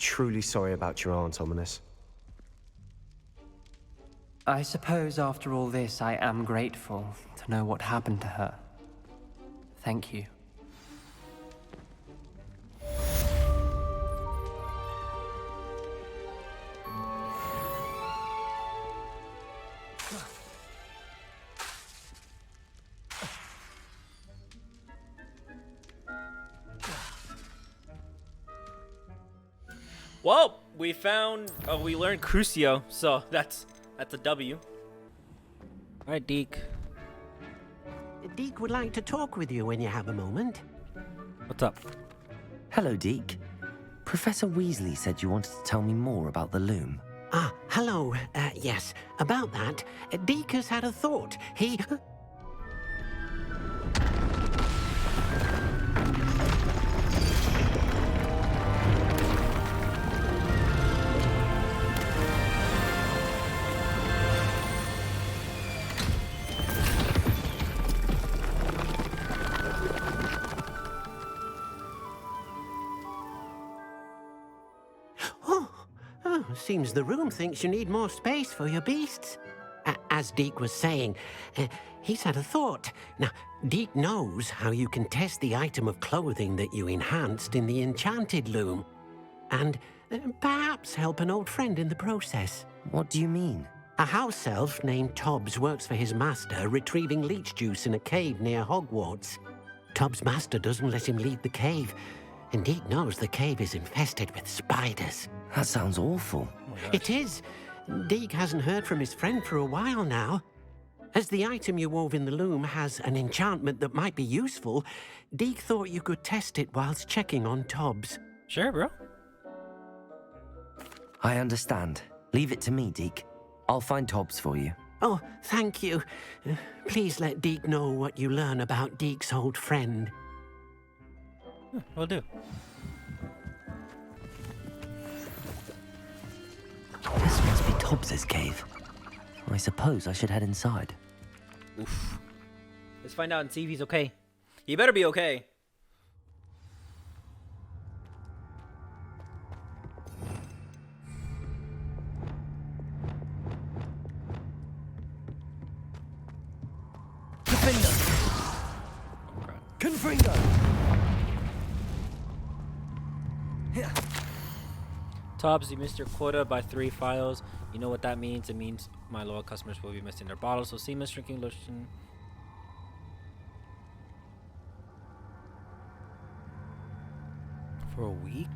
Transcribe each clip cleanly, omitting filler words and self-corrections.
truly sorry about your aunt, Ominous. I suppose after all this, I am grateful to know what happened to her. Thank you. Well, we learned Crucio, so that's a W. All right, Deek. Deek would like to talk with you when you have a moment. What's up? Hello, Deek. Professor Weasley said you wanted to tell me more about the loom. Ah, hello. Yes, about that. Deek has had a thought. He... Seems the room thinks you need more space for your beasts. As Deek was saying, he's had a thought. Now, Deek knows how you can test the item of clothing that you enhanced in the enchanted loom. And perhaps help an old friend in the process. What do you mean? A house elf named Tobbs works for his master, retrieving leech juice in a cave near Hogwarts. Tobbs' master doesn't let him leave the cave, and Deek knows the cave is infested with spiders. That sounds awful. It is. Deek hasn't heard from his friend for a while now. As the item you wove in the loom has an enchantment that might be useful, Deek thought you could test it whilst checking on Tobbs. Sure, bro. I understand. Leave it to me, Deek. I'll find Tobbs for you. Oh, thank you. Please let Deek know what you learn about Deek's old friend. Will do. This must be Tobbs's cave. I suppose I should head inside. Oof. Let's find out and see if he's okay. He better be okay. Confringo! Tobbs, you missed your quota by 3 files. You know what that means? It means my loyal customers will be missing their bottles. So seamless drinking lotion. For a week?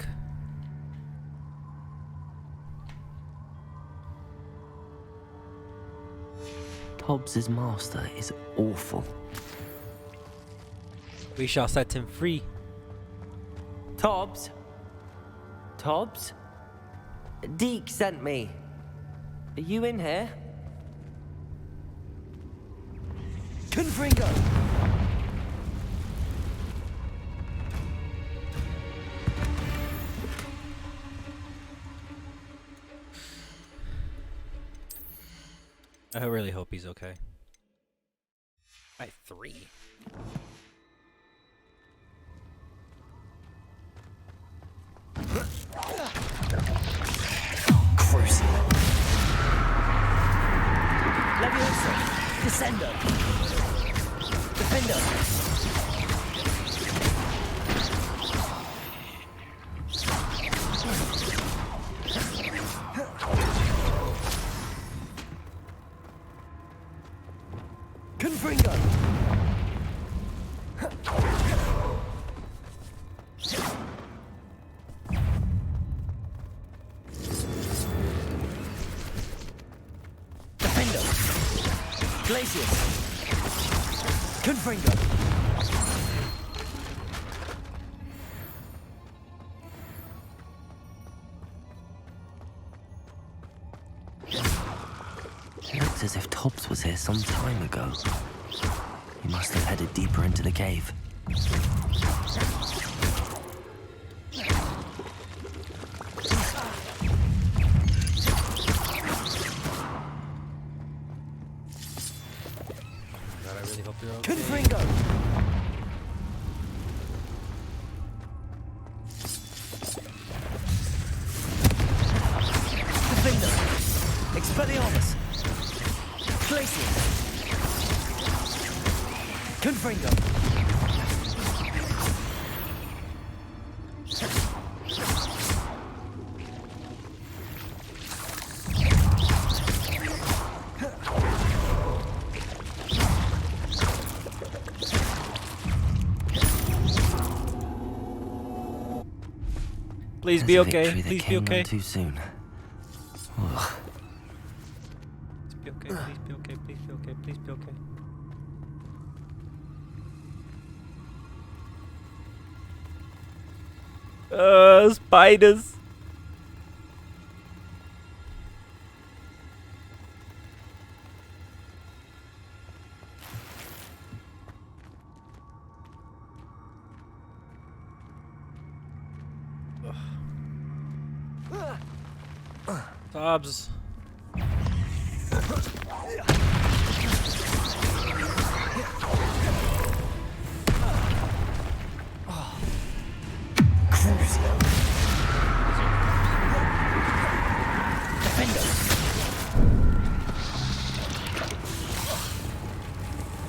Tobbs's master is awful. We shall set him free. Tobbs? Tobbs? Deek sent me. Are you in here? Confringo! I really hope he's okay. By 3. Crucial. Leviosa. Descendo. Defender. Confringo. Glacius! Confringo! It looks as if Tobbs was here some time ago. He must have headed deeper into the cave. Confringo! Expelliarmus! Glacius! Confringo! Please be okay. Please be okay. Too soon. Ugh. Please be okay. Please be okay. Please be okay. Please be okay. Spiders. Tobbs.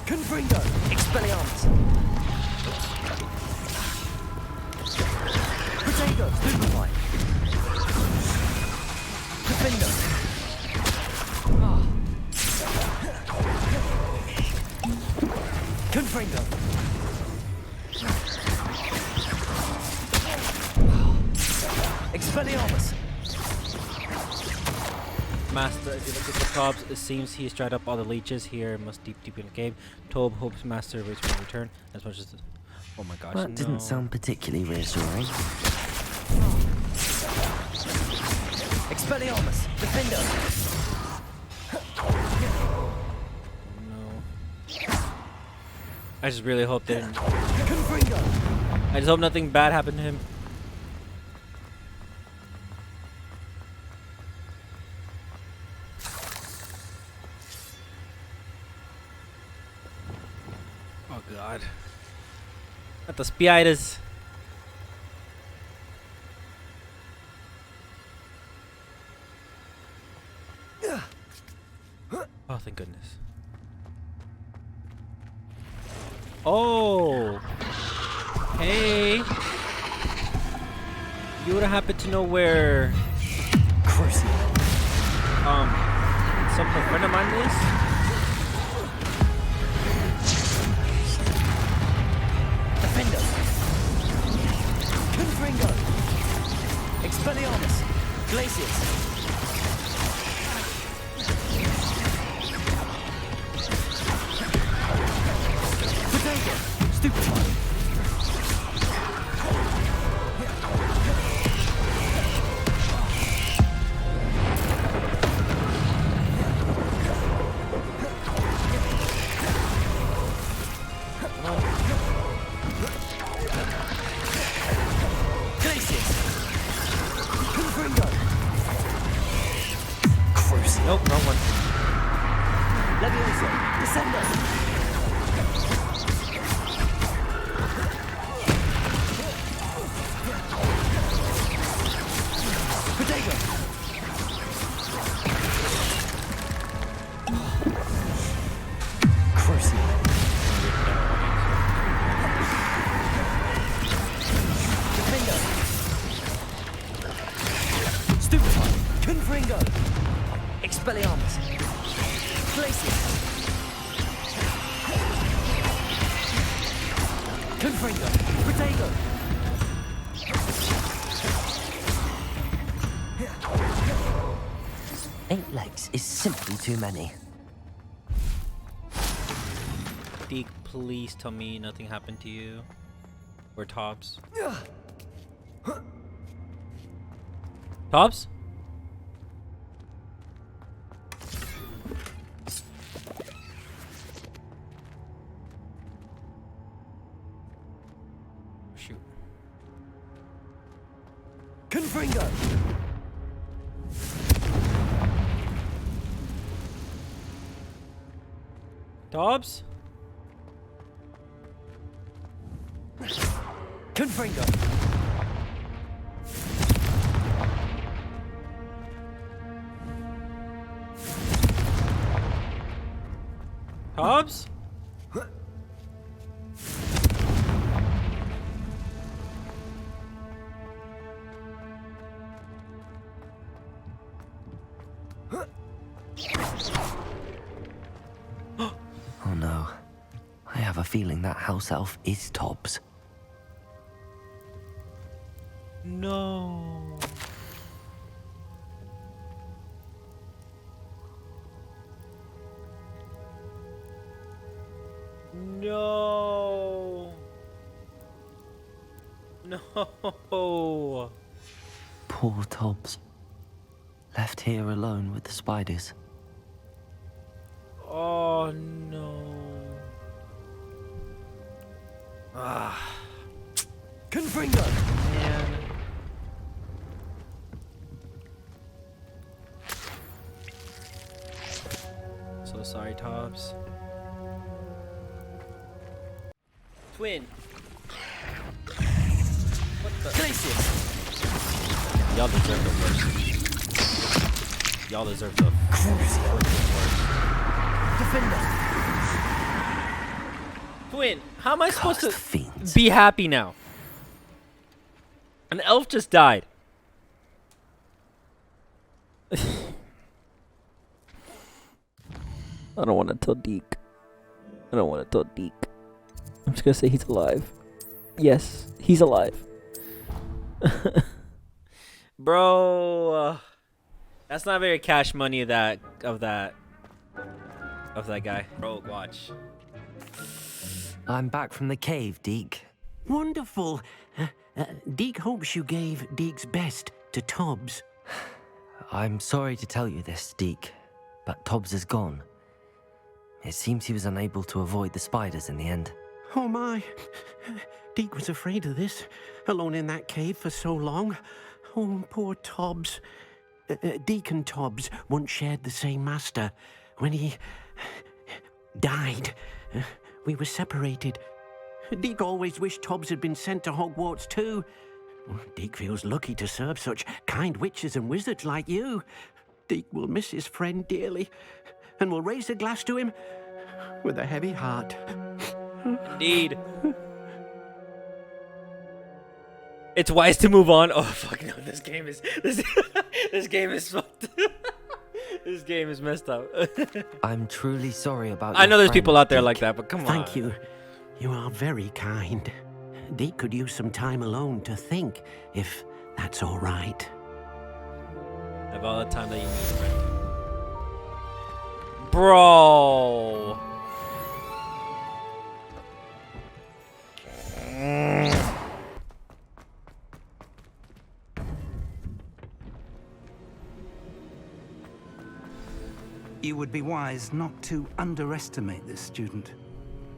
Confringo! Expelliarmus! Protego! Stupefy! Defender! Confringo! Expelliarmus! Master, if you look at the Tobbs, it seems he's dried up all the leeches here. Must deep in the game. Tob hopes Master waits for a return as much as the. Oh my gosh! That no. didn't sound particularly reassuring. Expelliarmus! Defender! No. I just really hope that. Confringo! I just hope nothing bad happened to him. Oh God. Not the spiders. Oh, thank goodness. Oh. Hey. You would happen to know where some friend of mine is? Defender! Confringo! Expelliarmus! Glacius! Protego! Stupefy! Nope, wrong one. Leviosa! Descendo! Protego! Crucio! Defender! Stupefy! Confringo! Expelliarmus! Glacius! Confringo! Protego! Eight legs is simply too many. Deek, please tell me nothing happened to you. Or Tobbs. Tobbs? Shoot. Confringo! Tobbs? Confringo! Tobbs? Oh no. I have a feeling that house elf is Tobbs. No. No. No. Poor Tobbs. Left here alone with the spiders. Oh no. Ah. Confringo! Man. So sorry, Tobbs. Twin. What the? Y'all deserve the worst. Y'all deserve the worst. Defender! Twin, how am I supposed to Cursed fiends. be happy now? An elf just died. I don't want to tell Deek. I don't want to tell Deek. I'm just gonna say he's alive. Yes, he's alive. Bro, that's not very cash money of that guy. Bro, watch. I'm back from the cave, Deek. Wonderful. Deke hopes you gave Deke's best to Tobbs. I'm sorry to tell you this, Deek, but Tobbs is gone. It seems he was unable to avoid the spiders in the end. Oh my. Deke was afraid of this, alone in that cave for so long. Oh, poor Tobbs. Deke and Tobbs once shared the same master. When he died, we were separated. Deke always wished Tobbs had been sent to Hogwarts too. Deke feels lucky to serve such kind witches and wizards like you. Deke will miss his friend dearly, and will raise a glass to him with a heavy heart. Indeed. It's wise to move on. Oh fuck no! This game is this game is fucked. This game is messed up. I'm truly sorry about I your know there's friend, people out there Deek. like that, but come on. Thank you. You are very kind. Deke could use some time alone to think, if that's all right. Of all the time that you need, friend. Bro. You would be wise not to underestimate this student.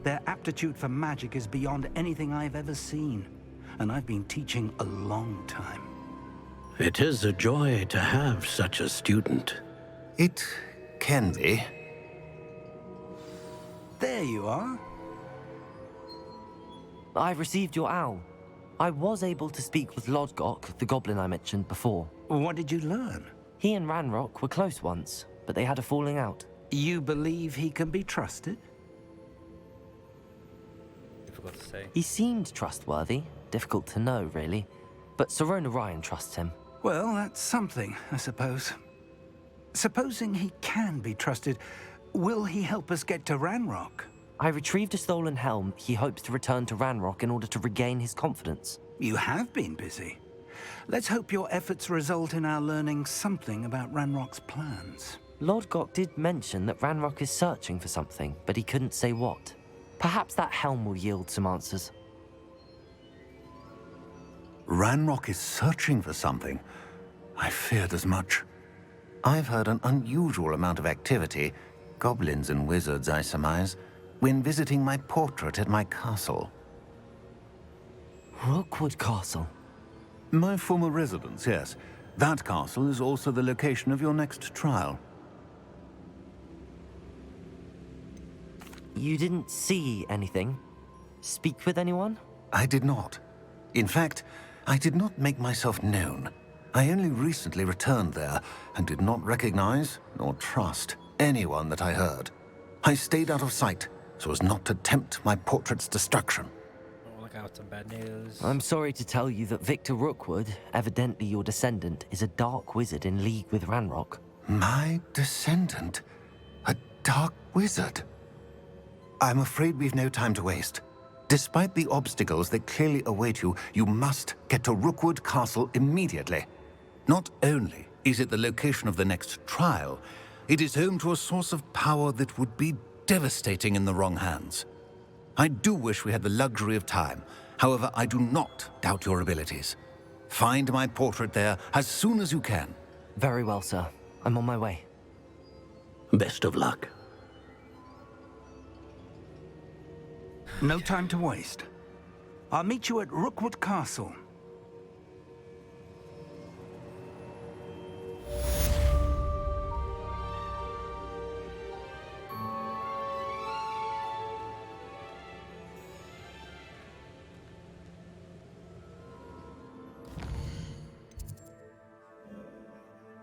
Their aptitude for magic is beyond anything I've ever seen, and I've been teaching a long time. It is a joy to have such a student. It can be. There you are. I received your owl. I was able to speak with Lodgok, the goblin I mentioned before. What did you learn? He and Ranrock were close once, but they had a falling out. You believe he can be trusted? Difficult to say. He seemed trustworthy. Difficult to know, really. But Sirona Ryan trusts him. Well, that's something, I suppose. Supposing he can be trusted, will he help us get to Ranrock? I retrieved a stolen helm. He hopes to return to Ranrock in order to regain his confidence. You have been busy. Let's hope your efforts result in our learning something about Ranrock's plans. Lodgok did mention that Ranrock is searching for something, but he couldn't say what. Perhaps that helm will yield some answers. Ranrock is searching for something. I feared as much. I've heard an unusual amount of activity, goblins and wizards, I surmise, when visiting my portrait at my castle. Rookwood Castle. My former residence, yes. That castle is also the location of your next trial. You didn't see anything? Speak with anyone? I did not. In fact, I did not make myself known. I only recently returned there and did not recognize nor trust anyone that I heard. I stayed out of sight so as not to tempt my portrait's destruction. Oh, look out, some bad news. I'm sorry to tell you that Victor Rookwood, evidently your descendant, is a dark wizard in league with Ranrock. My descendant? A dark wizard? I'm afraid we've no time to waste. Despite the obstacles that clearly await you, you must get to Rookwood Castle immediately. Not only is it the location of the next trial, it is home to a source of power that would be devastating in the wrong hands. I do wish we had the luxury of time. However, I do not doubt your abilities. Find my portrait there as soon as you can. Very well, sir. I'm on my way. Best of luck. No time to waste. I'll meet you at Rookwood Castle.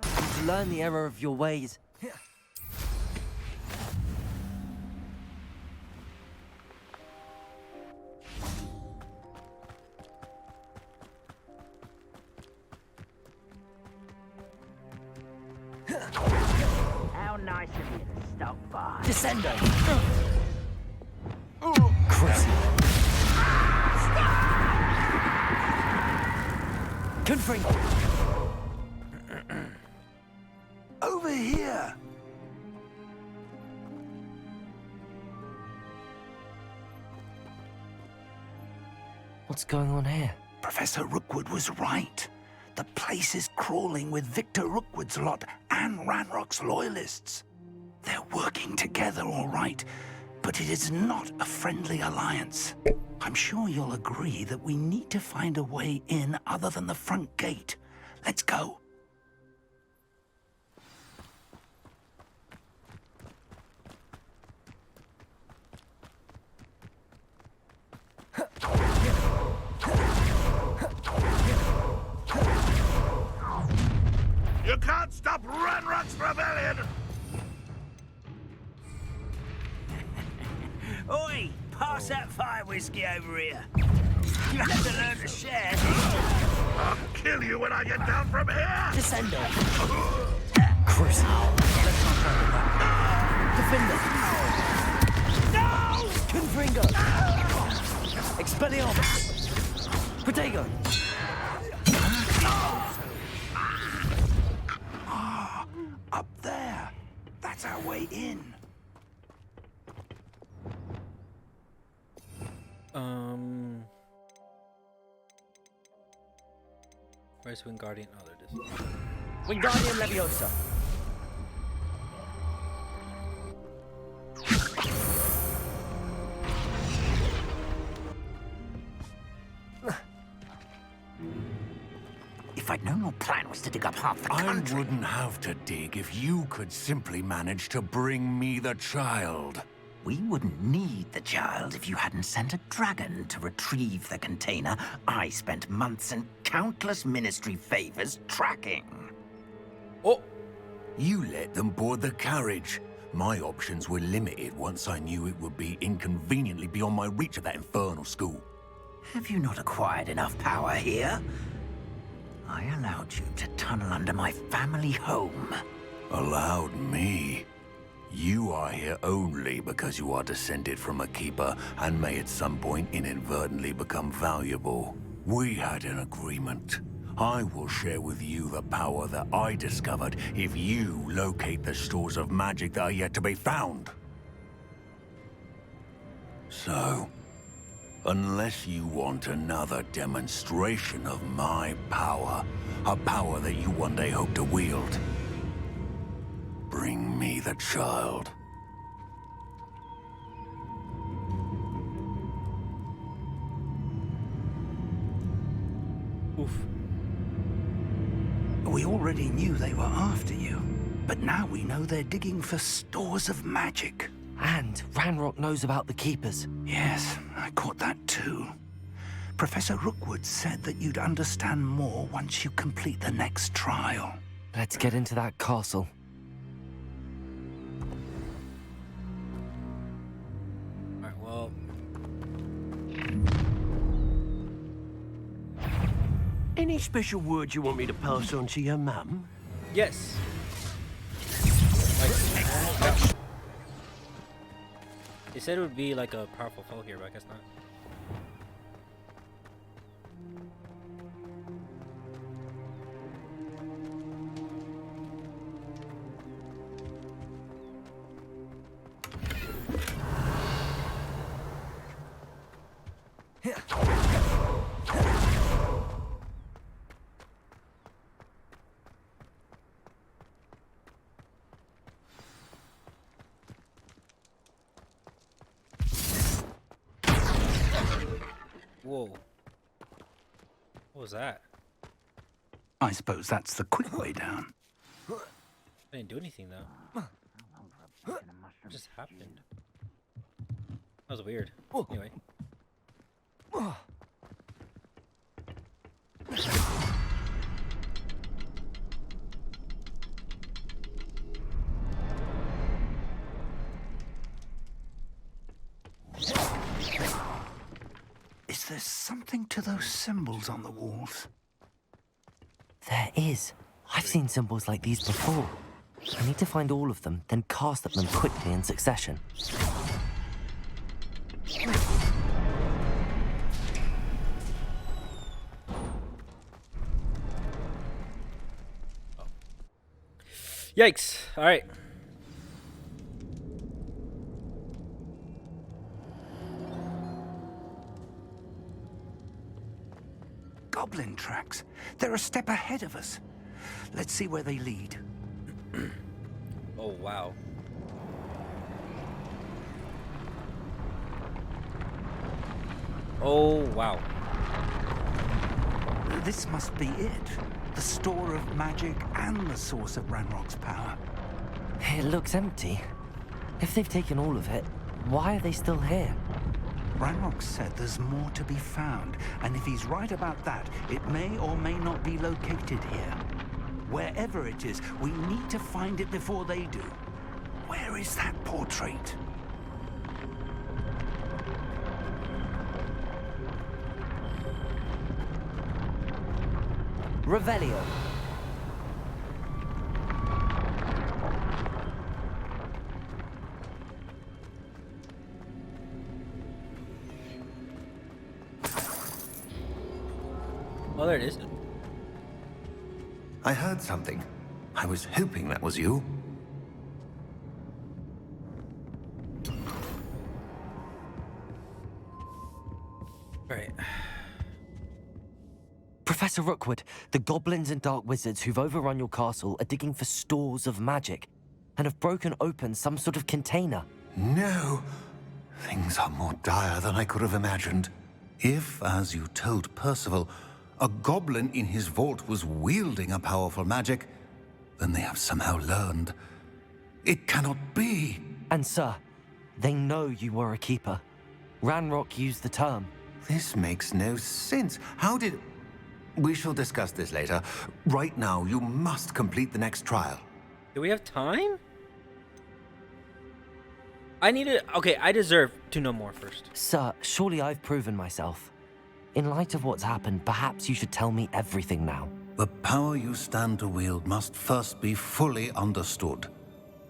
To learn the error of your ways. How nice of you to stop by. Descendo! Crazy. Confring! Over here! What's going on here? Professor Rookwood was right. The place is crawling with Victor Rookwood's lot and Ranrock's loyalists. They're working together, all right, but it is not a friendly alliance. I'm sure you'll agree that we need to find a way in other than the front gate. Let's go. You can't stop Ranrock's rebellion! Oi! Pass that fire whiskey over here. You have to learn to share. I'll kill you when I get down from here! Descendo! Cruise! Defender! No! Confringo! Expelliarmus! Protego! Up there. That's our way in. Where's Wingardium? Oh, there it is. Wingardium Leviosa! If I'd known your plan was to dig up half the country... I wouldn't have to dig if you could simply manage to bring me the child. We wouldn't need the child if you hadn't sent a dragon to retrieve the container I spent months and countless ministry favors tracking. Oh! You let them board the carriage. My options were limited once I knew it would be inconveniently beyond my reach at that infernal school. Have you not acquired enough power here? I allowed you to tunnel under my family home. Allowed me? You are here only because you are descended from a keeper and may at some point inadvertently become valuable. We had an agreement. I will share with you the power that I discovered if you locate the stores of magic that are yet to be found. So, unless you want another demonstration of my power, a power that you one day hope to wield, bring me the child. Oof. We already knew they were after you, but now we know they're digging for stores of magic. And Ranrock knows about the Keepers. Yes, I caught that too. Professor Rookwood said that you'd understand more once you complete the next trial. Let's get into that castle. special word you want me to pass on to your mum? Yes. They said it would be like a powerful foe here, but I guess not. Whoa. What was that? I suppose that's the quick way down. I didn't do anything though. What just happened? That was weird. Anyway. Is there something to those symbols on the walls? There is. I've seen symbols like these before. I need to find all of them, then cast at them quickly in succession. Yikes. Alright. Goblin tracks. They're a step ahead of us. Let's see where they lead. Oh, wow. Oh, wow. This must be it. The store of magic and the source of Ranrock's power. It looks empty. If they've taken all of it, why are they still here? Ranrock said there's more to be found, and if he's right about that, it may or may not be located here. Wherever it is, we need to find it before they do. Where is that portrait? Revelio. Oh, there it is. I heard something. I was hoping that was you. Right. Professor Rookwood, the goblins and dark wizards who've overrun your castle are digging for stores of magic and have broken open some sort of container. No. Things are more dire than I could have imagined. If, as you told Percival, a goblin in his vault was wielding a powerful magic, then they have somehow learned. It cannot be. And sir, they know you were a keeper. Ranrock used the term. This makes no sense. How did... We shall discuss this later. Right now, you must complete the next trial. Do we have time? I need to... Okay, I deserve to know more first. Sir, surely I've proven myself. In light of what's happened, perhaps you should tell me everything now. The power you stand to wield must first be fully understood.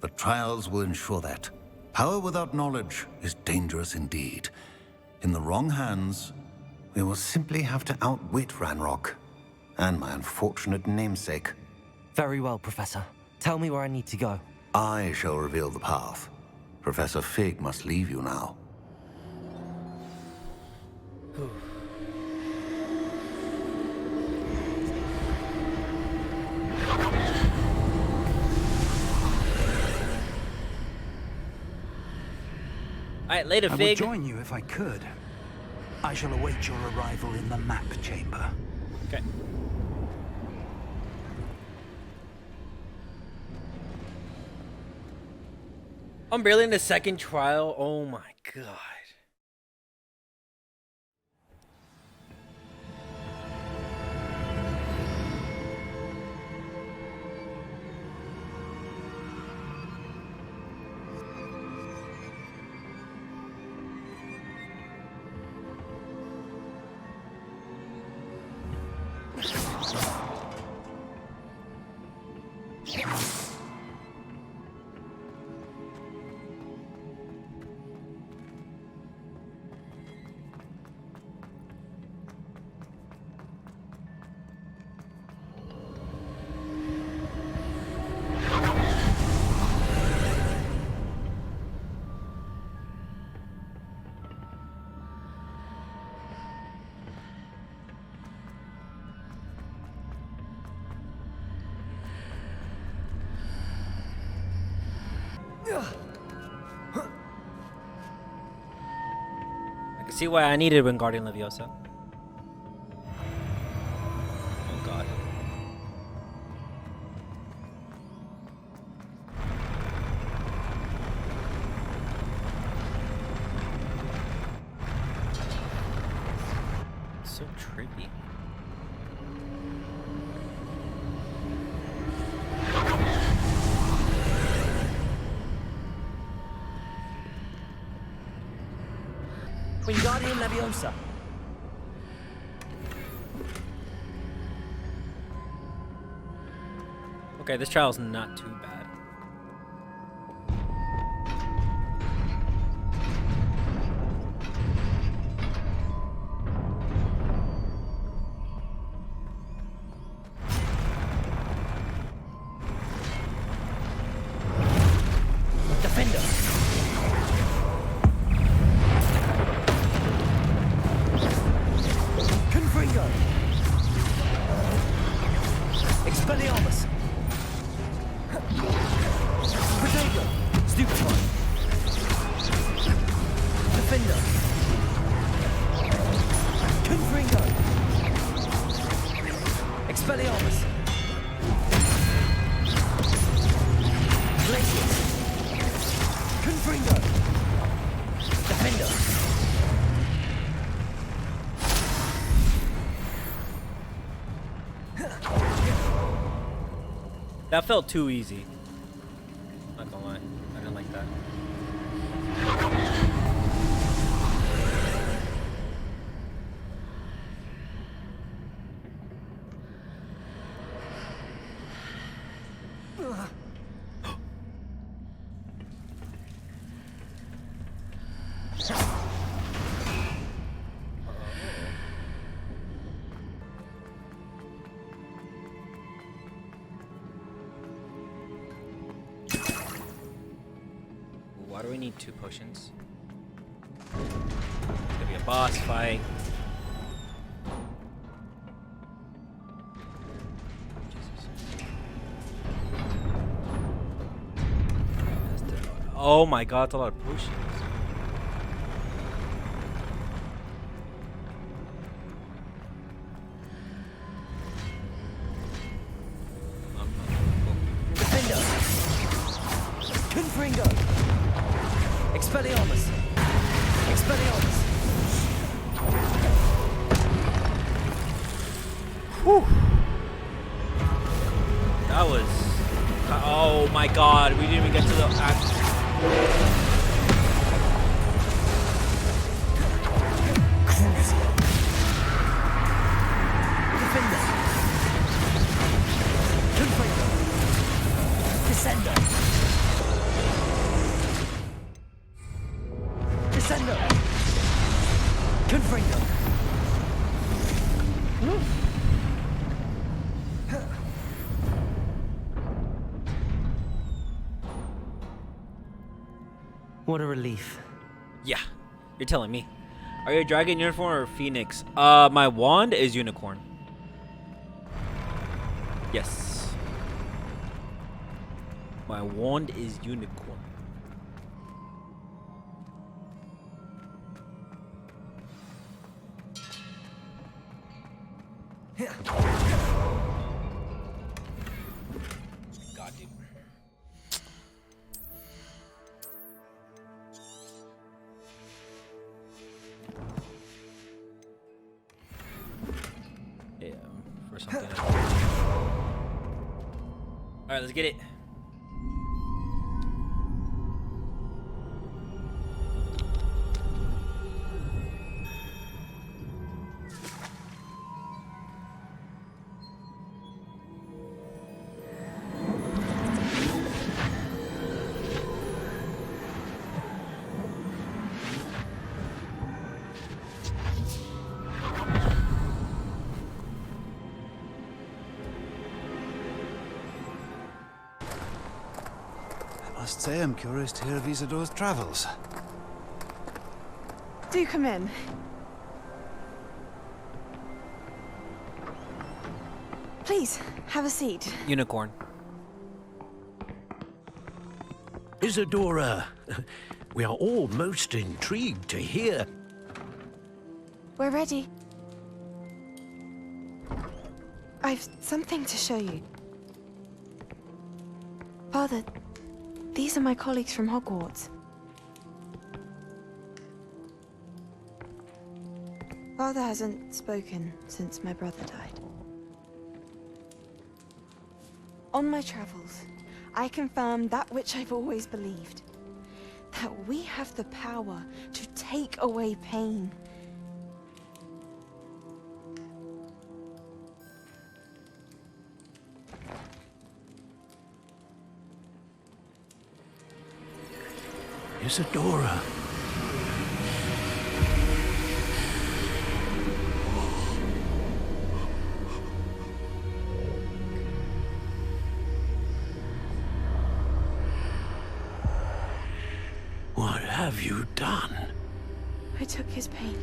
The trials will ensure that. Power without knowledge is dangerous indeed. In the wrong hands, we will simply have to outwit Ranrock and my unfortunate namesake. Very well, Professor. Tell me where I need to go. I shall reveal the path. Professor Fig must leave you now. Alright, later, I would Fig. join you if I could. I shall await your arrival in the map chamber. Okay. I'm barely in the second trial. Oh my god. I can see why I needed Wingardium Leviosa. Oh god. So trippy. Wingardium Leviosa. Okay, this trial's not too bad. Defender. Confringo. Expelliarmus. Protego. Stupefy. Defender. Confringo. Expelliarmus. Glacius. Confringo. Defender. That felt too easy. Not gonna lie, I didn't like that. Why do we need 2 potions? It's gonna be a boss fight. Oh my god, that's a lot of potions. Defender. Confringo. Expelliarmus. Expelliarmus. Whew. That was... Oh my god, we didn't even get to the... Crucial. Defender. Confringo. Descender. Descender. Confringo. What a relief. Yeah, you're telling me. Are you a dragon, unicorn, or phoenix? My wand is unicorn. Yes. My wand is unicorn. God, dude. Yeah, for something. Alright, let's get it. I must say I'm curious to hear of Isidore's travels. Do come in. Please, have a seat. Unicorn. Isadora, we are all most intrigued to hear. We're ready. I've something to show you. Father, these are my colleagues from Hogwarts. Father hasn't spoken since my brother died. On my travels, I confirmed that which I've always believed. That we have the power to take away pain. Isadora. What have you done? I took his pain.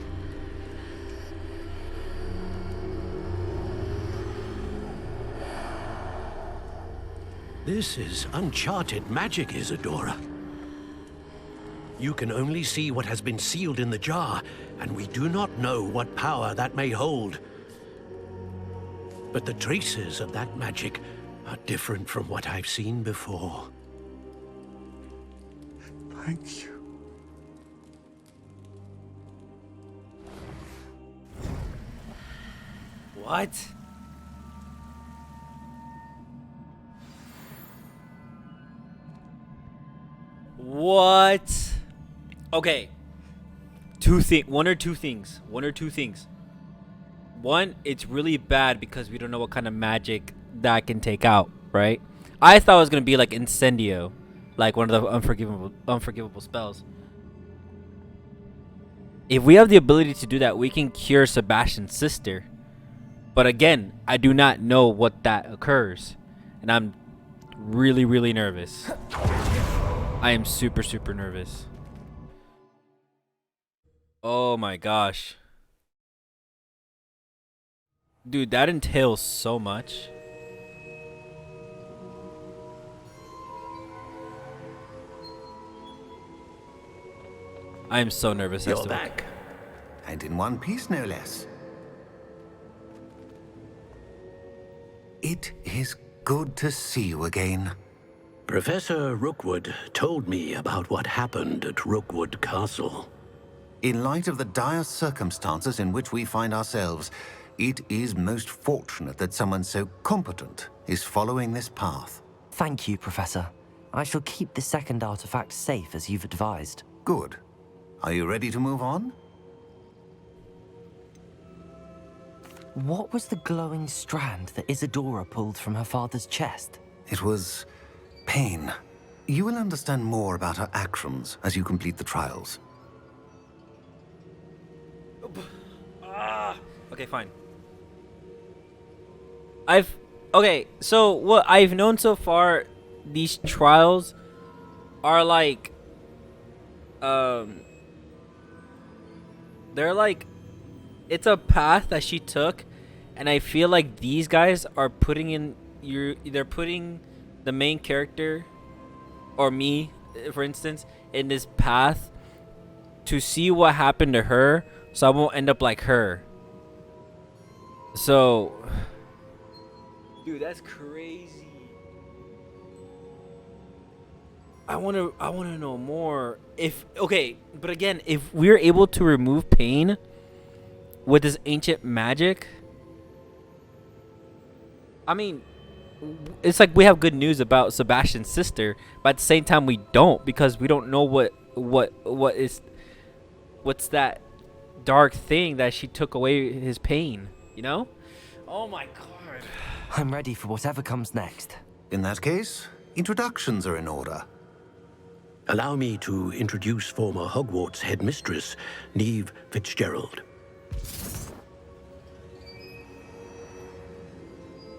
This is uncharted magic, Isadora. You can only see what has been sealed in the jar, and we do not know what power that may hold. But the traces of that magic are different from what I've seen before. Thank you. What? What? Okay. One or two things. One, it's really bad because we don't know what kind of magic that can take out, right? I thought it was gonna be like Incendio, like one of the unforgivable spells. If we have the ability to do that, we can cure Sebastian's sister. But again, I do not know what that occurs, and I'm really, really nervous. I am super, super nervous. Oh my gosh. Dude, that entails so much. I am so nervous. You're back. And in one piece, no less. It is good to see you again. Professor Rookwood told me about what happened at Rookwood Castle. In light of the dire circumstances in which we find ourselves, it is most fortunate that someone so competent is following this path. Thank you, Professor. I shall keep the second artifact safe as you've advised. Good. Are you ready to move on? What was the glowing strand that Isadora pulled from her father's chest? It was pain. You will understand more about her actions as you complete the trials. Okay, fine. Okay, so what I've known so far, these trials are like, they're like, it's a path that she took, and I feel like these guys are putting they're putting the main character, or me, for instance, in this path to see what happened to her, so I won't end up like her. So, dude, that's crazy. I wanna know more. But again, if we're able to remove pain with this ancient magic, I mean, it's like we have good news about Sebastian's sister, but at the same time we don't, because we don't know what's that dark thing that she took away his pain, you know? Oh my god. I'm ready for whatever comes next. In that case, introductions are in order. Allow me to introduce former Hogwarts headmistress, Neve Fitzgerald.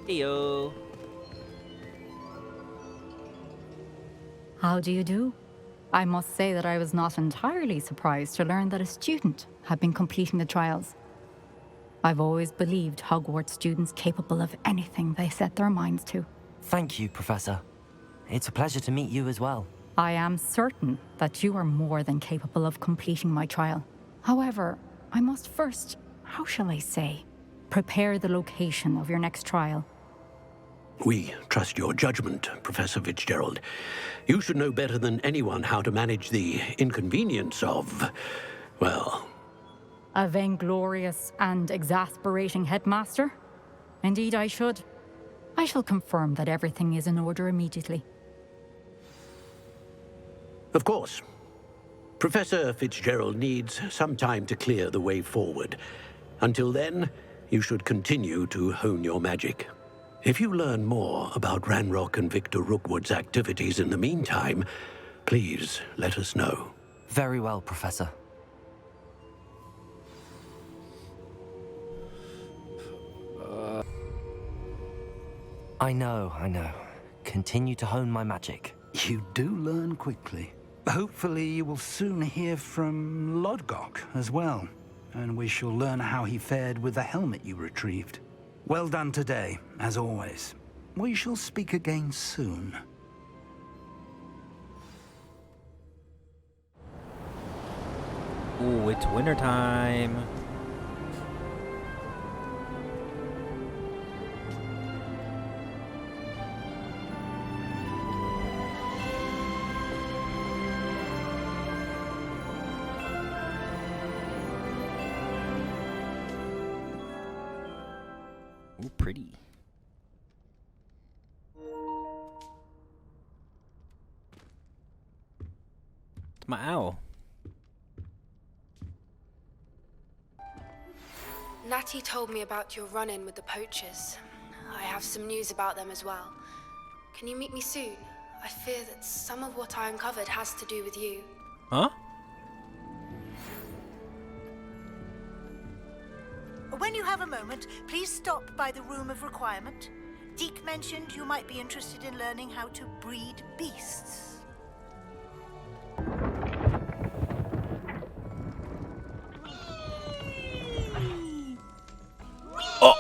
Heyo. How do you do? I must say that I was not entirely surprised to learn that a student had been completing the trials. I've always believed Hogwarts students capable of anything they set their minds to. Thank you, Professor. It's a pleasure to meet you as well. I am certain that you are more than capable of completing my trial. However, I must first, how shall I say, prepare the location of your next trial. We trust your judgment, Professor Fitzgerald. You should know better than anyone how to manage the inconvenience of, well... A vainglorious and exasperating headmaster? Indeed I should. I shall confirm that everything is in order immediately. Of course. Professor Fitzgerald needs some time to clear the way forward. Until then, you should continue to hone your magic. If you learn more about Ranrock and Victor Rookwood's activities in the meantime, please let us know. Very well, Professor. I know. Continue to hone my magic. You do learn quickly. Hopefully you will soon hear from Lodgok as well, and we shall learn how he fared with the helmet you retrieved. Well done today, as always. We shall speak again soon. Ooh, it's winter time. Ooh, pretty. It's my owl. Natty told me about your run-in with the poachers. I have some news about them as well. Can you meet me soon? I fear that some of what I uncovered has to do with you. Huh? When you have a moment, please stop by the Room of Requirement. Deek mentioned you might be interested in learning how to breed beasts. Oh!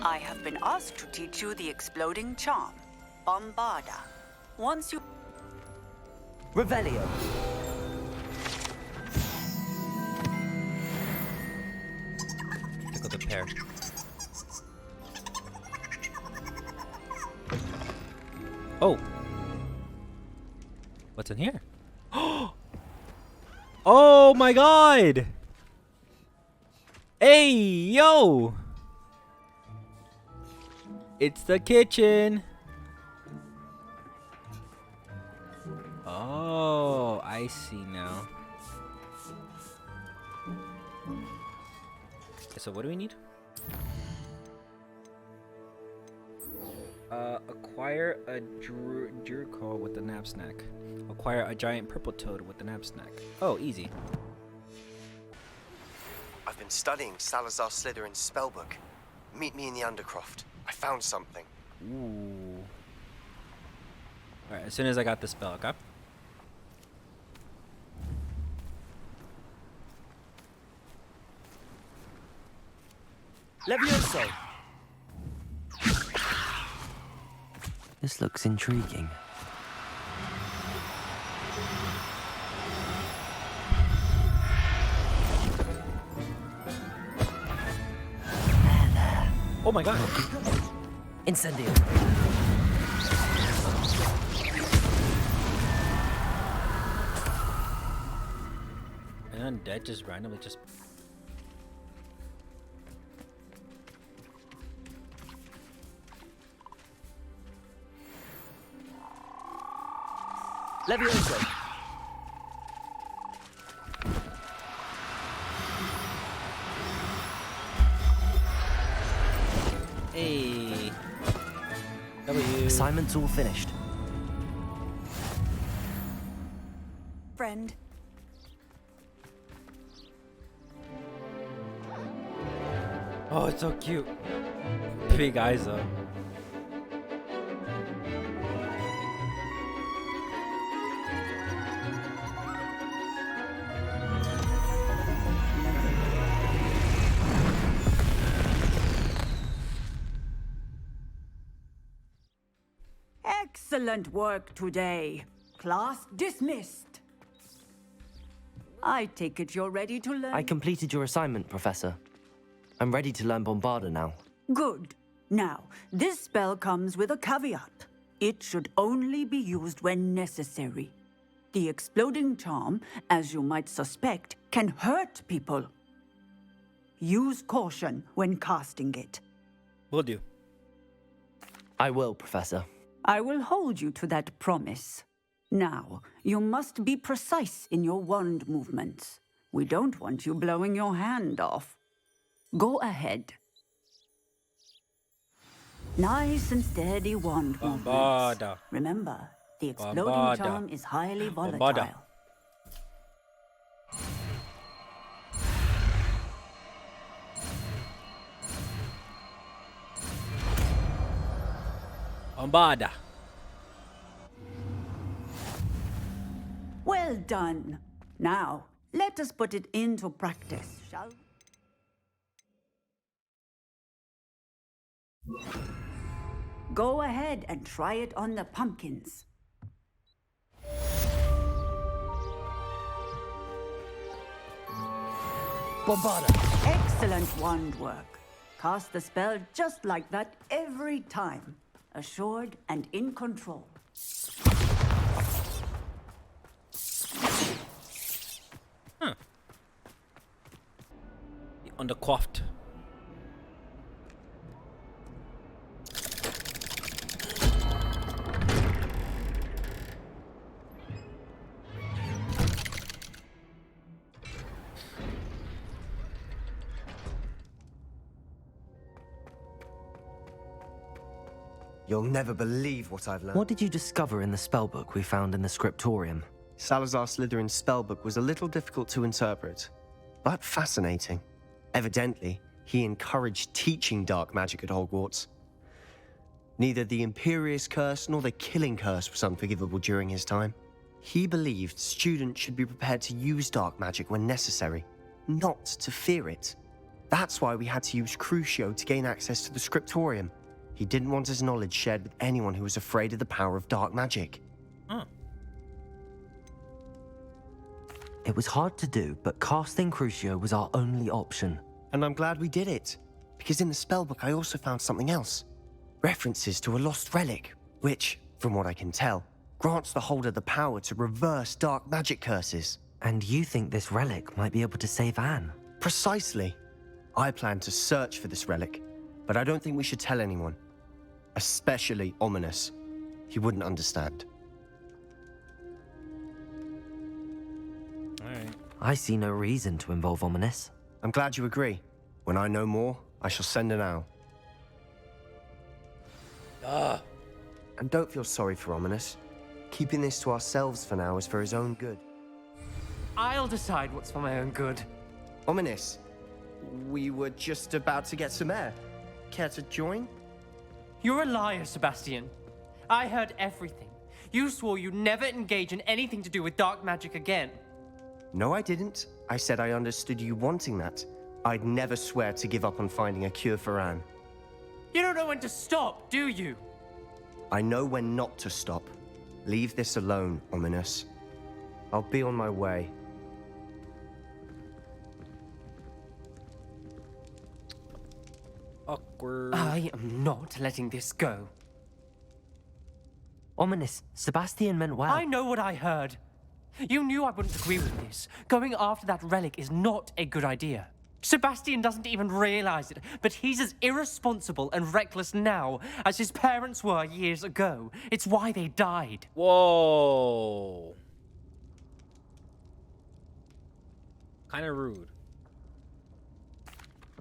I have been asked to teach you the exploding charm, Bombarda. Once you... Revelio. Pick up the pear. Oh. What's in here? Oh my god! Hey, yo! It's the kitchen. Oh, I see now. So what do we need? Acquire a Jurkal with the nap snack. Acquire a giant purple toad with the nap snack. Oh, easy. I've been studying Salazar Slytherin's spellbook. Meet me in the Undercroft. I found something. Ooh. Alright, as soon as I got the spell, okay? Levioso! This looks intriguing. Oh my god! Incendio! An undead just randomly just... Levioso! Hey! W. Assignment's all finished. Friend. Oh, it's so cute. Big eyes though. Excellent work today. Class dismissed. I take it you're ready to learn. I completed your assignment, Professor. I'm ready to learn Bombarda now. Good. Now, this spell comes with a caveat. It should only be used when necessary. The exploding charm, as you might suspect, can hurt people. Use caution when casting it. Will do. I will, Professor. I will hold you to that promise. Now, you must be precise in your wand movements. We don't want you blowing your hand off. Go ahead. Nice and steady wand movements. Bombarda. Remember, the exploding Bombarda. charm is highly volatile. Bombarda. Bombarda. Well done. Now, let us put it into practice, shall we? Go ahead and try it on the pumpkins. Bombarda! Excellent wand work. Cast the spell just like that every time. Assured and in control. Undercoiffed. You'll never believe what I've learned. What did you discover in the spellbook we found in the scriptorium? Salazar Slytherin's spellbook was a little difficult to interpret, but fascinating. Evidently, he encouraged teaching dark magic at Hogwarts. Neither the Imperious Curse nor the Killing Curse was unforgivable during his time. He believed students should be prepared to use dark magic when necessary, not to fear it. That's why we had to use Crucio to gain access to the scriptorium. He didn't want his knowledge shared with anyone who was afraid of the power of dark magic. It was hard to do, but casting Crucio was our only option. And I'm glad we did it, because in the spellbook I also found something else. References to a lost relic, which, from what I can tell, grants the holder the power to reverse dark magic curses. And you think this relic might be able to save Anne? Precisely. I plan to search for this relic, but I don't think we should tell anyone. Especially Ominous. He wouldn't understand. Alright. I see no reason to involve Ominous. I'm glad you agree. When I know more, I shall send an owl. And don't feel sorry for Ominous. Keeping this to ourselves for now is for his own good. I'll decide what's for my own good. Ominous, we were just about to get some air. Care to join? You're a liar, Sebastian. I heard everything. You swore you'd never engage in anything to do with dark magic again. No, I didn't. I said I understood you wanting that. I'd never swear to give up on finding a cure for Anne. You don't know when to stop, do you? I know when not to stop. Leave this alone, Ominous. I'll be on my way. Awkward. I am not letting this go. Ominous, Sebastian meant well. I know what I heard. You knew I wouldn't agree with this. Going after that relic is not a good idea. Sebastian doesn't even realize it, but he's as irresponsible and reckless now as his parents were years ago. It's why they died. Whoa. Kind of rude.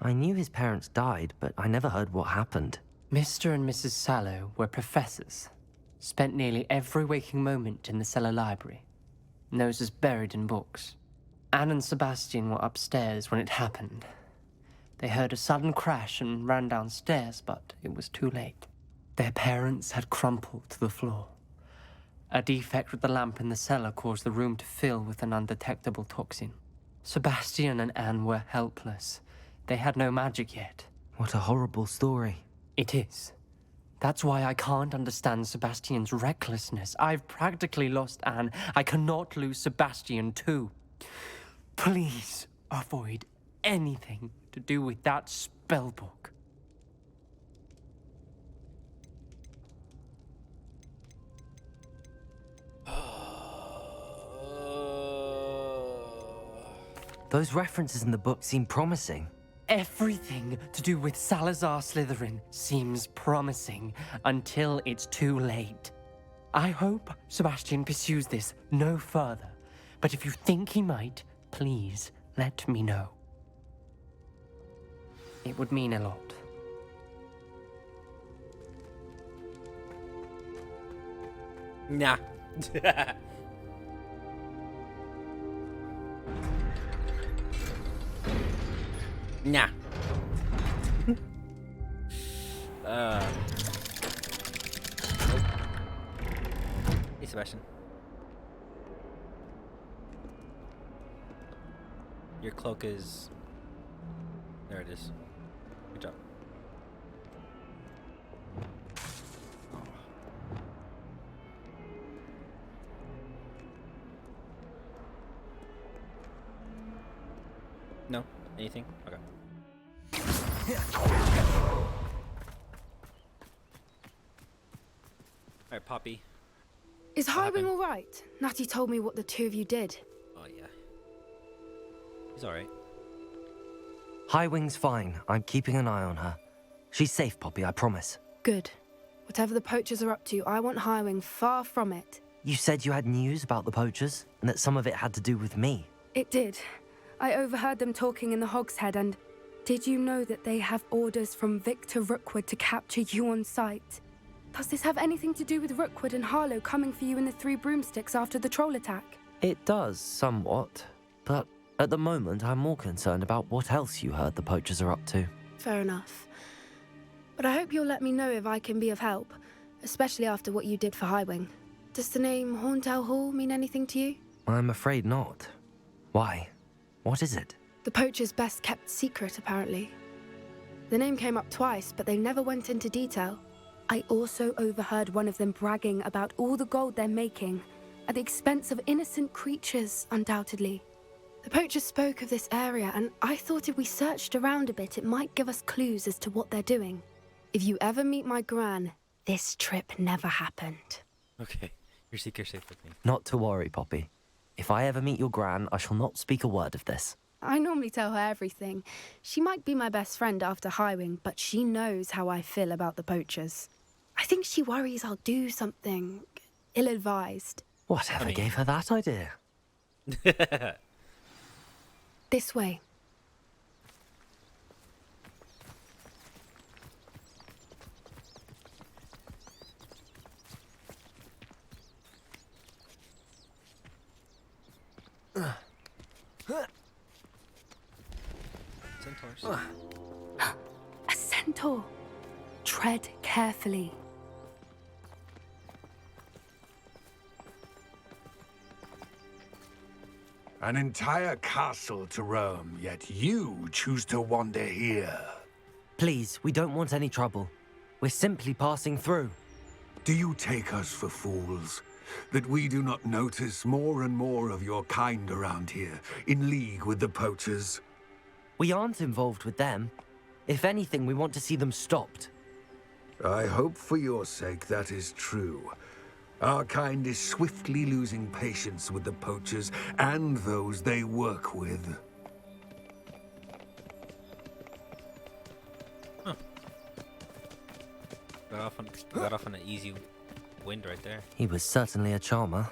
I knew his parents died, but I never heard what happened. Mr. and Mrs. Sallow were professors. Spent nearly every waking moment in the cellar library. Noses buried in books. Anne and Sebastian were upstairs when it happened. They heard a sudden crash and ran downstairs, but it was too late. Their parents had crumpled to the floor. A defect with the lamp in the cellar caused the room to fill with an undetectable toxin. Sebastian and Anne were helpless. They had no magic yet. What a horrible story. It is. That's why I can't understand Sebastian's recklessness. I've practically lost Anne. I cannot lose Sebastian too. Please avoid anything to do with that spellbook. Those references in the book seem promising. Everything to do with Salazar Slytherin seems promising until it's too late. I hope Sebastian pursues this no further, but if you think he might, please let me know. It would mean a lot. Nah. Nah. Hey, Sebastian. Your cloak is... There it is. Good job. No? Anything? Okay. Alright, Poppy. Is Highwing all right? Natty told me what the two of you did. Oh, yeah. He's alright. Highwing's fine. I'm keeping an eye on her. She's safe, Poppy, I promise. Good. Whatever the poachers are up to, I want Highwing far from it. You said you had news about the poachers, and that some of it had to do with me. It did. I overheard them talking in the Hogshead, and did you know that they have orders from Victor Rookwood to capture you on sight? Does this have anything to do with Rookwood and Harlow coming for you in the Three Broomsticks after the troll attack? It does, somewhat. But at the moment, I'm more concerned about what else you heard the poachers are up to. Fair enough. But I hope you'll let me know if I can be of help, especially after what you did for Highwing. Does the name Horntail Hall mean anything to you? I'm afraid not. Why? What is it? The poacher's best kept secret, apparently. The name came up twice, but they never went into detail. I also overheard one of them bragging about all the gold they're making, at the expense of innocent creatures, undoubtedly. The poacher spoke of this area, and I thought if we searched around a bit, it might give us clues as to what they're doing. If you ever meet my gran, this trip never happened. Okay, your secret's safe with me. Not to worry, Poppy. If I ever meet your gran, I shall not speak a word of this. I normally tell her everything. She might be my best friend after Highwing, but she knows how I feel about the poachers. I think she worries I'll do something ill-advised. Whatever gave her that idea? This way. Centaurs. A centaur. Tread carefully. An entire castle to roam, yet you choose to wander here. Please, we don't want any trouble. We're simply passing through. Do you take us for fools? That we do not notice more and more of your kind around here, in league with the poachers? We aren't involved with them. If anything, we want to see them stopped. I hope for your sake that is true. Our kind is swiftly losing patience with the poachers and those they work with. Huh. Got off on an easy wind right there. He was certainly a charmer.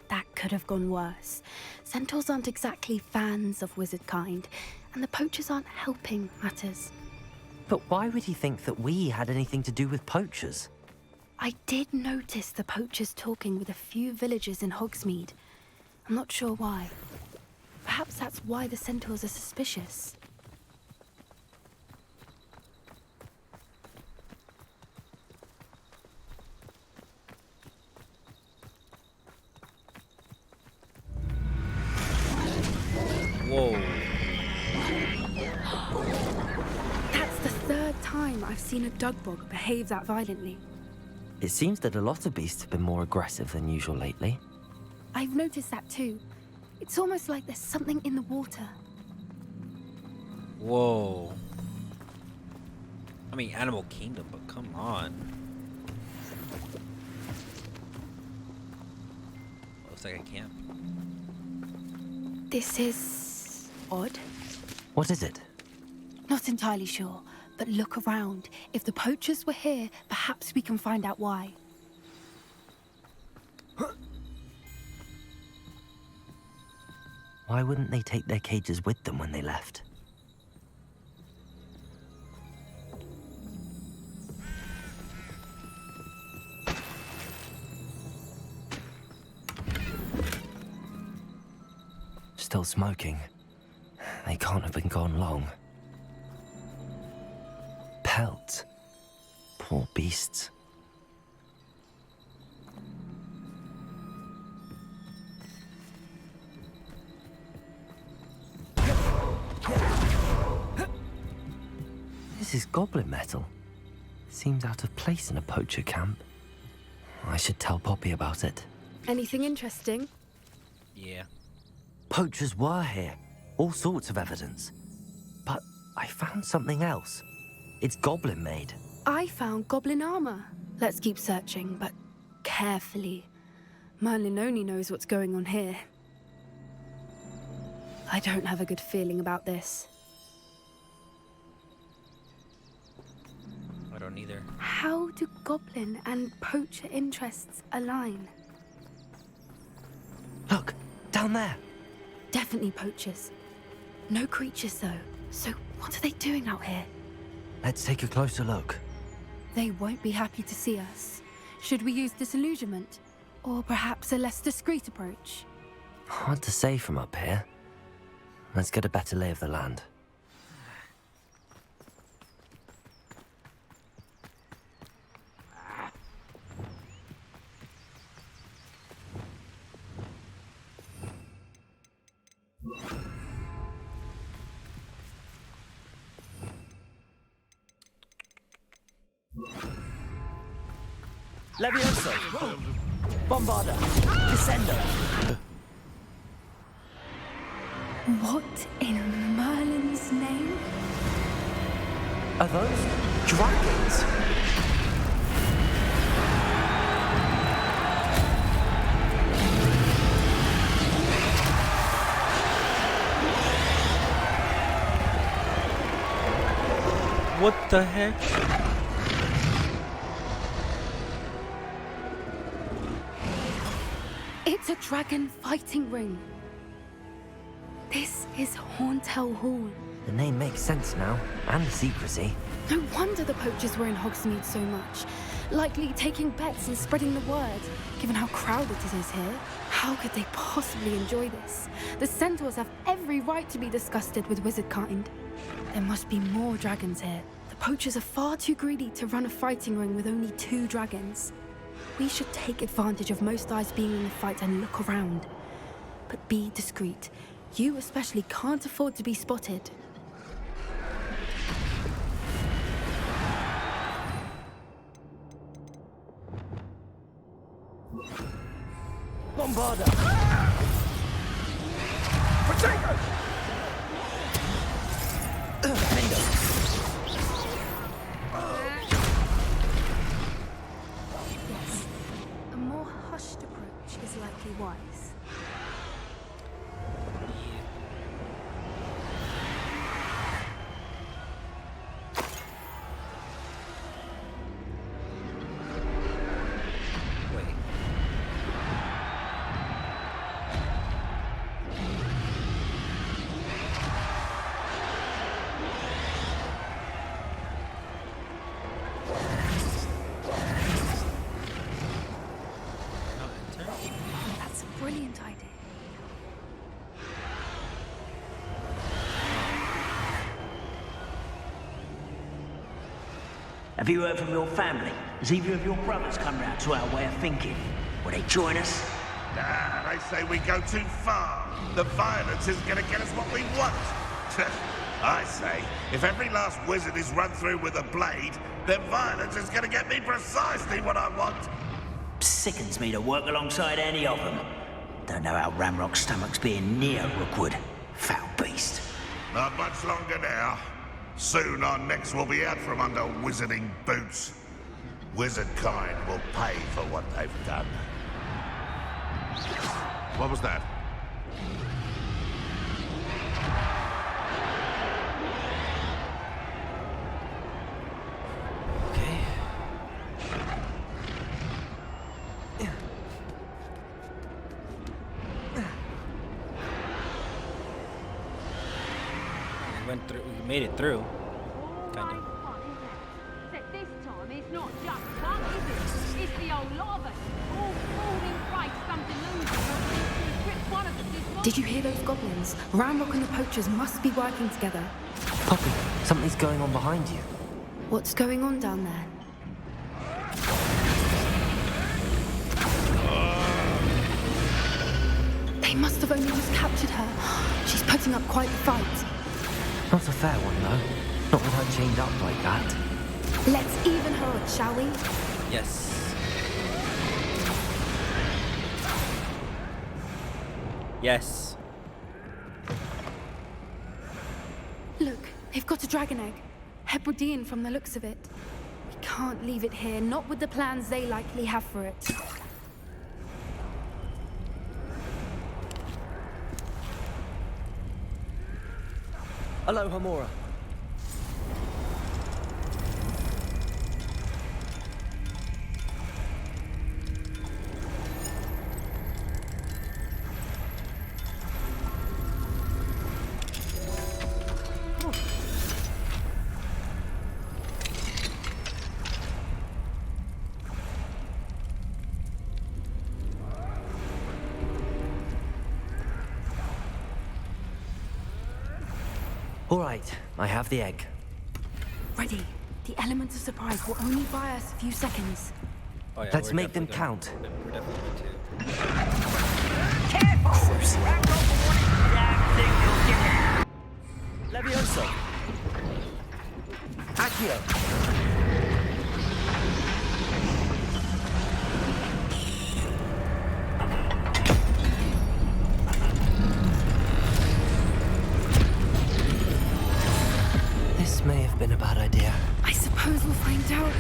That could have gone worse. Centaurs aren't exactly fans of wizard kind, and the poachers aren't helping matters. But why would he think that we had anything to do with poachers? I did notice the poachers talking with a few villagers in Hogsmeade. I'm not sure why. Perhaps that's why the centaurs are suspicious. Whoa. That's the third time I've seen a dugbog behave that violently. It seems that a lot of beasts have been more aggressive than usual lately. I've noticed that too. It's almost like there's something in the water. Whoa. I mean, Animal Kingdom, but come on. Looks like a camp. This is odd. What is it? Not entirely sure, but look around. If the poachers were here, perhaps we can find out why. Why wouldn't they take their cages with them when they left? Still smoking. They can't have been gone long. Pelts. Poor beasts. This is goblin metal. Seems out of place in a poacher camp. I should tell Poppy about it. Anything interesting? Yeah. Poachers were here. All sorts of evidence. But I found something else. It's goblin made. I found goblin armor. Let's keep searching, but carefully. Merlin only knows what's going on here. I don't have a good feeling about this. I don't either. How do goblin and poacher interests align? Look, down there. Definitely poachers. No creatures, though. So what are they doing out here? Let's take a closer look. They won't be happy to see us. Should we use disillusionment? Or perhaps a less discreet approach? Hard to say from up here. Let's get a better lay of the land. Levioso! Bombarda! Descendo! What in Merlin's name? Are those dragons? What the heck? It's a dragon fighting ring. This is Horntail Hall. The name makes sense now, and the secrecy. No wonder the poachers were in Hogsmeade so much. Likely taking bets and spreading the word, given how crowded it is here. How could they possibly enjoy this? The centaurs have every right to be disgusted with wizard kind. There must be more dragons here. The poachers are far too greedy to run a fighting ring with only 2 dragons. We should take advantage of most eyes being in the fight and look around. But be discreet. You especially can't afford to be spotted. Bombarda! Potato! Yes, a more hushed approach is likely wise. That's a brilliant idea. Have you heard from your family? Has either of your brothers come round to our way of thinking? Will they join us? Nah, they say we go too far. The violence isn't gonna get us what we want. I say, if every last wizard is run through with a blade, then violence is gonna get me precisely what I want. Sickens me to work alongside any of them. Don't know how Ramrock's stomach's being near Rookwood. Foul beast. Not much longer now. Soon our necks will be out from under wizarding boots. Wizard kind will pay for what they've done. What was that? We made it through. Kind of. Except this time it's not just one, is it? It's the whole lot of us. All pulled in right some delusion. One of us is Did you hear those goblins? Ramrock and the poachers must be working together. Poppy, something's going on behind you. What's going on down there? They must have only just captured her. She's putting up quite the fight. Not a fair one, though. Not with her chained up like that. Let's even her odds, shall we? Yes. Yes. Look, they've got a dragon egg. Hebridean from the looks of it. We can't leave it here, not with the plans they likely have for it. Hello, Hamora. All right, I have the egg. Ready. The element of surprise will only buy us a few seconds. Oh, yeah, Let's make them count. We're definitely going to. Levioso. Accio. This may have been a bad idea. I suppose we'll find out.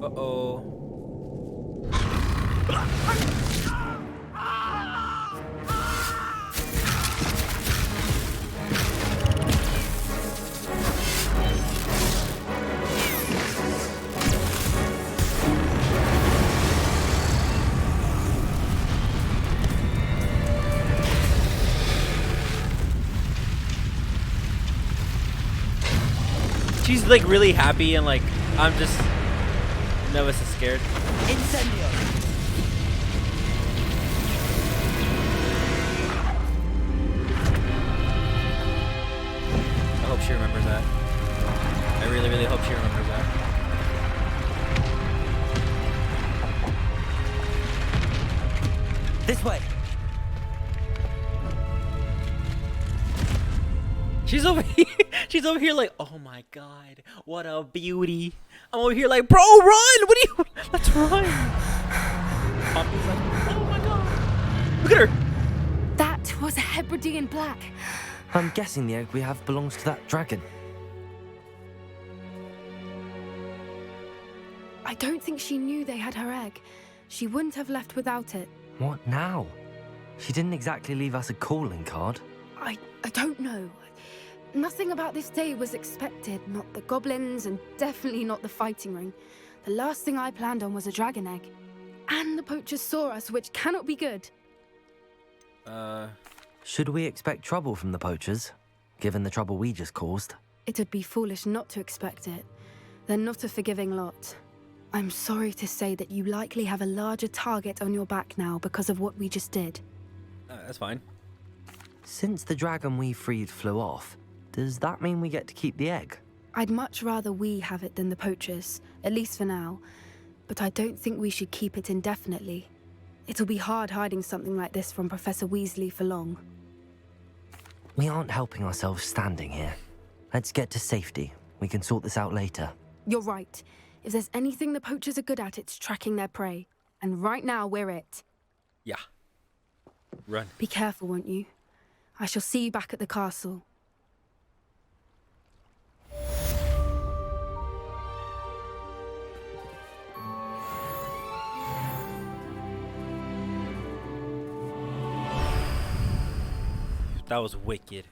Uh-oh. She's like really happy and like I'm just nervous and scared. Incendio. I hope she remembers that. I really, really hope she remembers that. This way. She's over here. She's over here like, oh my god, what a beauty. I'm over here like, bro, run! What are you? Let's run. Poppy's like, oh my god. Look at her. That was a Hebridean black. I'm guessing the egg we have belongs to that dragon. I don't think she knew they had her egg. She wouldn't have left without it. What now? She didn't exactly leave us a calling card. I don't know. Nothing about this day was expected. Not the goblins, and definitely not the fighting ring. The last thing I planned on was a dragon egg. And the poachers saw us, which cannot be good. Should we expect trouble from the poachers, given the trouble we just caused? It'd be foolish not to expect it. They're not a forgiving lot. I'm sorry to say that you likely have a larger target on your back now because of what we just did. That's fine. Since the dragon we freed flew off, does that mean we get to keep the egg? I'd much rather we have it than the poachers, at least for now. But I don't think we should keep it indefinitely. It'll be hard hiding something like this from Professor Weasley for long. We aren't helping ourselves standing here. Let's get to safety. We can sort this out later. You're right. If there's anything the poachers are good at, it's tracking their prey. And right now, we're it. Yeah. Run. Be careful, won't you? I shall see you back at the castle. That was wicked.